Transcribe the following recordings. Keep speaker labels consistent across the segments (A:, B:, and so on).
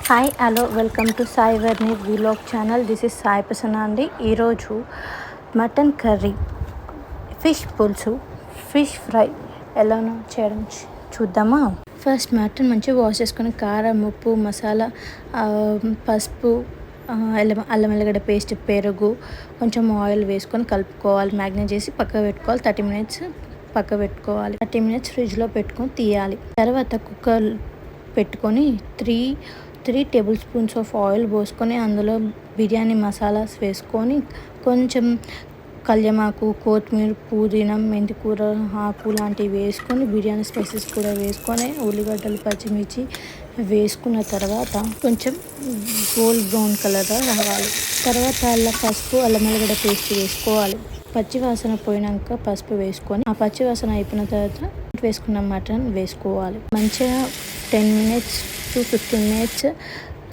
A: Hi hello welcome to Sai Varni vlog channel. This is Sai Prasanna అండి. ఈరోజు mutton curry, fish పులుసు, fish fry ఎలానో చేయడం చూద్దామా. ఫస్ట్ మటన్ మంచిగా వాష్ చేసుకొని కారం, ఉప్పు, మసాలా, పసుపు, అల్లం వెల్లిగడ్డ పేస్ట్, పెరుగు, కొంచెం ఆయిల్ వేసుకొని కలుపుకోవాలి. మ్యాగ్నేట్ చేసి పక్కకు పెట్టుకోవాలి. 30 minutes పక్క పెట్టుకోవాలి. 30 minutes ఫ్రిడ్జ్లో పెట్టుకొని తీయాలి. తర్వాత కుక్కర్ పెట్టుకొని 3 tablespoons ఆఫ్ ఆయిల్ పోసుకొని అందులో బిర్యానీ మసాలాస్ వేసుకొని కొంచెం కళ్యమాకు, కొత్తిమీర, పుదీనా, మెంతికూర ఆకు లాంటివి వేసుకొని బిర్యానీ స్పైసెస్ కూడా వేసుకొని ఉల్లిగడ్డలు, పచ్చిమిర్చి వేసుకున్న తర్వాత కొంచెం గోల్డ్ బ్రౌన్ కలర్ రావాలి. తర్వాత అలా పసుపు, అల్లం వెల్లిగడ్డ పేస్ట్ వేసుకోవాలి. పచ్చి వాసన పోయినాక పసుపు వేసుకొని ఆ పచ్చి వాసన అయిపోయిన తర్వాత వేసుకున్న మటన్ వేసుకోవాలి. మంచిగా 10 minutes to 15 minutes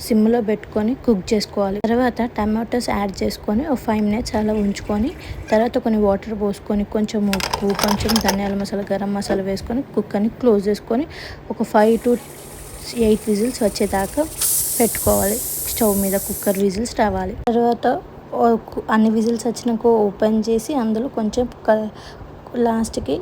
A: సిమ్లో పెట్టుకొని కుక్ చేసుకోవాలి. తర్వాత టమాటోస్ యాడ్ చేసుకొని ఒక 5 minutes అలా ఉంచుకొని తర్వాత కొన్ని వాటర్ పోసుకొని కొంచెం ఉప్పు, కొంచెం ధనియాల మసాలా, గరం మసాలా వేసుకొని కుక్కర్ని క్లోజ్ చేసుకొని ఒక 5 to 8 విజిల్స్ వచ్చేదాకా పెట్టుకోవాలి. స్టవ్ మీద కుక్కర్ విజిల్స్ రావాలి. తర్వాత అన్ని విజిల్స్ వచ్చినాక ఓపెన్ చేసి అందులో కొంచెం లాస్ట్కి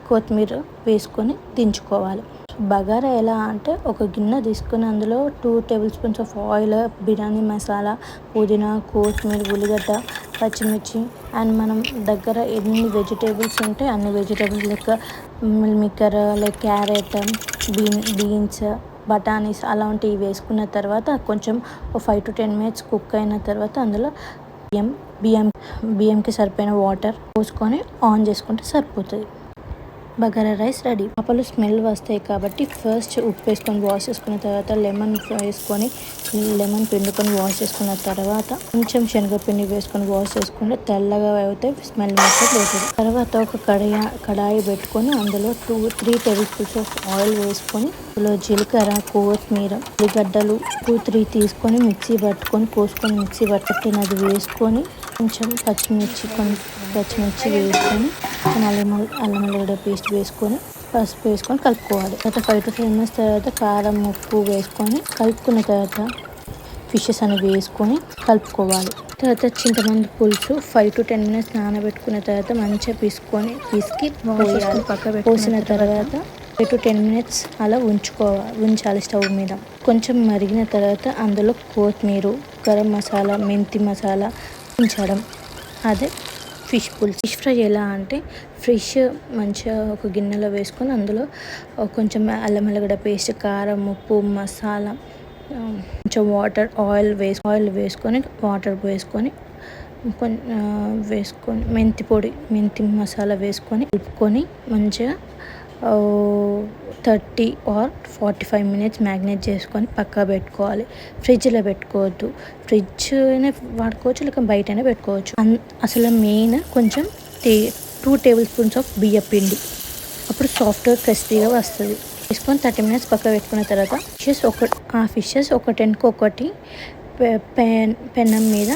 A: కొత్తిమీర వేసుకొని దించుకోవాలి. బగారా ఎలా అంటే ఒక గిన్నె తీసుకొని అందులో 2 tablespoons of oil, biryani masala, పుదీనా, కొత్తిమీర, ఉల్లిగడ్డ, పచ్చిమిర్చి అండ్ మనం దగ్గర ఎన్ని వెజిటేబుల్స్ ఉంటే అన్ని వెజిటేబుల్స్ లెక్క మిల్మికర్, లైక్ క్యారెట్, బీన్స్, బఠానీస్ అలాంటివి వేసుకున్న తర్వాత కొంచెం 5 to 10 minutes కుక్ అయిన తర్వాత అందులో బియ్యంకి సరిపోయిన వాటర్ పోసుకొని ఆన్ చేసుకుంటే సరిపోతుంది. Bagara rice ready. చేపలు స్మెల్ వస్తాయి కాబట్టి ఫస్ట్ ఉప్పు వేసుకొని వాష్ చేసుకున్న తర్వాత లెమన్ వేసుకొని పిండుకొని వాష్ చేసుకున్న తర్వాత కొంచెం శనగపిండి వేసుకొని వాష్ చేసుకుంటే తెల్లగా అయితే స్మెల్ మొత్తం పోతుంది. తర్వాత ఒక కడాయి పెట్టుకొని అందులో 3 tablespoons ఆఫ్ ఆయిల్ వేసుకొని అందులో జీలకర్ర, కొత్తిమీర, ఉల్లిగడ్డలు 2-3 తీసుకొని మిక్సీ పట్టుకొని కోసుకొని మిక్సీ పట్టినది వేసుకొని కొంచెం పచ్చిమిర్చి వేసుకొని అల్లం వెల్లిగడ్డ పేస్ట్ వేసుకొని పసుపు వేసుకొని కలుపుకోవాలి. తర్వాత 5 to 10 minutes తర్వాత కారం, ఉప్పు వేసుకొని కలుపుకున్న తర్వాత ఫిషెస్ అని వేసుకొని కలుపుకోవాలి. తర్వాత చింతపండు పులుసు 5 to 10 minutes నానబెట్టుకున్న తర్వాత మంచిగా పిసికి పోసిన తర్వాత 5 to 10 minutes అలా ఉంచాలి స్టవ్ మీద. కొంచెం మరిగిన తర్వాత అందులో కొత్తిమీర, గరం మసాలా, మెంతి మసాలా ఉంచడం. అదే ఫిష్ పులుసు. ఫిష్ ఫ్రై ఎలా అంటే ఫిష్ మంచిగా ఒక గిన్నెలో వేసుకొని అందులో కొంచెం అల్లం వెల్లిగడ్డ పేస్ట్, కారం, ఉప్పు, మసాలా, కొంచెం ఆయిల్ వేసుకొని వాటర్ వేసుకొని మెంతి మసాలా వేసుకొని కలుపుకొని మంచిగా 30 or 45 minutes మ్యాగ్నేట్ చేసుకొని పక్కా పెట్టుకోవాలి. ఫ్రిడ్జ్లో పెట్టుకోవద్దు. ఫ్రిడ్జ్ అయినా వాడుకోవచ్చు, లేక బయట అయినా పెట్టుకోవచ్చు. అసలు మెయిన్ కొంచెం 2 tablespoons ఆఫ్ బియ్య పిండి, అప్పుడు సాఫ్ట్గా క్రిస్పీగా వస్తుంది. వేసుకొని 30 minutes పక్క పెట్టుకున్న తర్వాత ఫిషెస్ ఒకటి పెనం మీద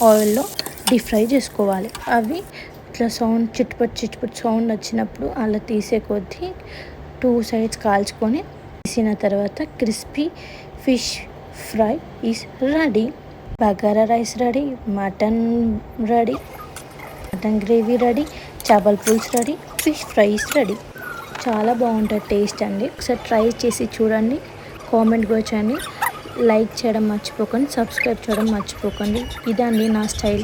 A: ఆయిల్లో డీప్ ఫ్రై చేసుకోవాలి. అవి ఇట్లా సౌండ్ చిట్టుపట్టు సౌండ్ వచ్చినప్పుడు అలా తీసే కొద్దీ 2 sides కాల్చుకొని తీసిన తర్వాత crispy fish fry is ready. Bagara rice ready, mutton ready, mutton gravy ready, చేపల పులుసు ready, fish fry is ready. చాలా బాగుంటుంది టేస్ట్ అండి. ఒకసారి ట్రై చేసి చూడండి, కామెంట్ కూడా చేయండి, లైక్ చేయడం మర్చిపోకండి, సబ్స్క్రైబ్ చేయడం మర్చిపోకండి. ఇదండి నా స్టైల్.